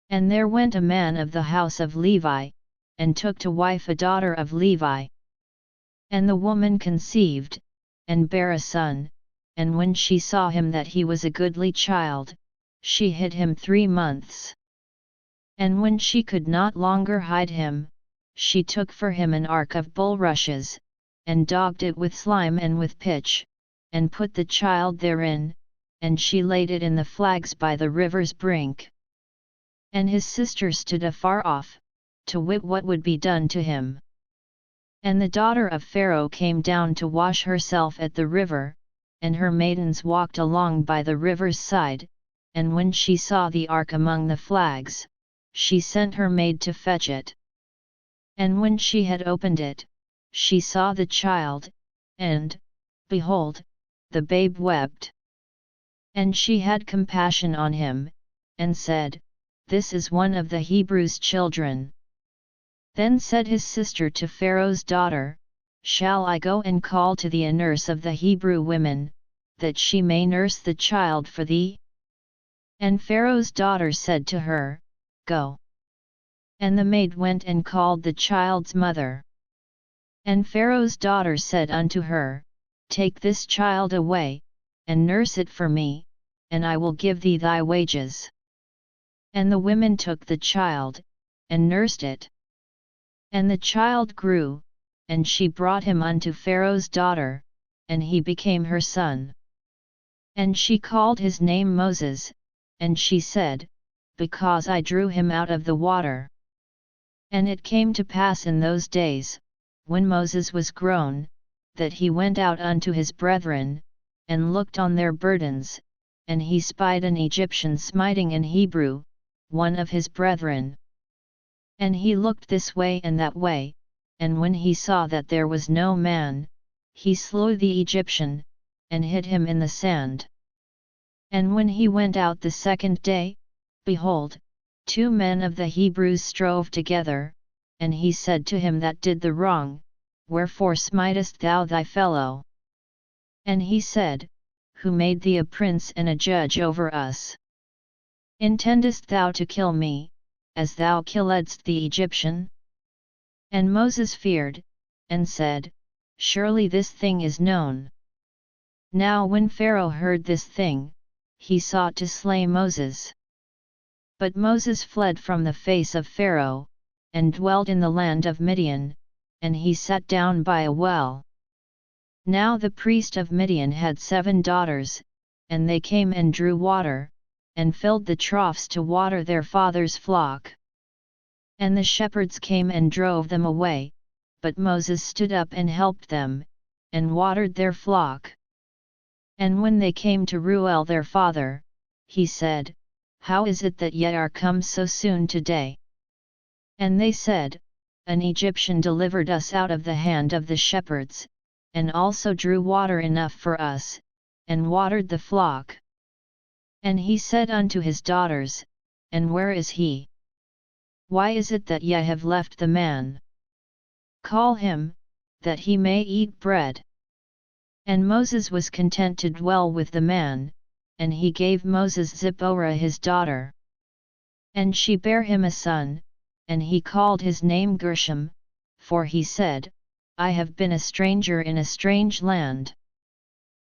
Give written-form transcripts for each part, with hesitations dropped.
And there went a man of the house of Levi, and took to wife a daughter of Levi. And the woman conceived, and bare a son, and when she saw him that he was a goodly child, she hid him 3 months. And when she could not longer hide him, she took for him an ark of bulrushes, and daubed it with slime and with pitch, and put the child therein, and she laid it in the flags by the river's brink. And his sister stood afar off, to wit what would be done to him. And the daughter of Pharaoh came down to wash herself at the river, and her maidens walked along by the river's side, and when she saw the ark among the flags, she sent her maid to fetch it. And when she had opened it, she saw the child, and, behold, the babe wept. And she had compassion on him, and said, This is one of the Hebrews' children. Then said his sister to Pharaoh's daughter, Shall I go and call to thee a nurse of the Hebrew women, that she may nurse the child for thee? And Pharaoh's daughter said to her, Go. And the maid went and called the child's mother. And Pharaoh's daughter said unto her, Take this child away, and nurse it for me, and I will give thee thy wages. And the women took the child, and nursed it. And the child grew, and she brought him unto Pharaoh's daughter, and he became her son. And she called his name Moses, and she said, Because I drew him out of the water. And it came to pass in those days, when Moses was grown, that he went out unto his brethren, and looked on their burdens, and he spied an Egyptian smiting an Hebrew, one of his brethren. And he looked this way and that way, and when he saw that there was no man, he slew the Egyptian, and hid him in the sand. And when he went out the second day, behold, 2 men of the Hebrews strove together, and he said to him that did the wrong, Wherefore smitest thou thy fellow? And he said, Who made thee a prince and a judge over us? Intendest thou to kill me, as thou killedst the Egyptian? And Moses feared, and said, Surely this thing is known. Now when Pharaoh heard this thing, he sought to slay Moses. But Moses fled from the face of Pharaoh, and dwelt in the land of Midian, and he sat down by a well. Now the priest of Midian had 7 daughters, and they came and drew water, and filled the troughs to water their father's flock. And the shepherds came and drove them away, but Moses stood up and helped them, and watered their flock. And when they came to Reuel their father, he said, How is it that ye are come so soon today? And they said, An Egyptian delivered us out of the hand of the shepherds, and also drew water enough for us, and watered the flock. And he said unto his daughters, And where is he? Why is it that ye have left the man? Call him, that he may eat bread. And Moses was content to dwell with the man, and he gave Moses Zipporah his daughter. And she bare him a son, and he called his name Gershom, for he said, I have been a stranger in a strange land.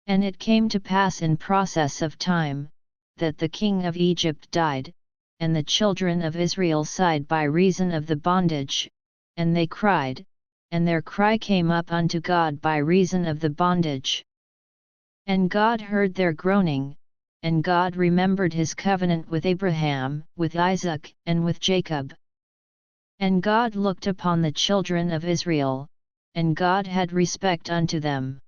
And it came to pass in process of time, that the king of Egypt died, and the children of Israel sighed by reason of the bondage, and they cried, and their cry came up unto God by reason of the bondage. And God heard their groaning, and God remembered his covenant with Abraham, with Isaac, and with Jacob. And God looked upon the children of Israel, and God had respect unto them.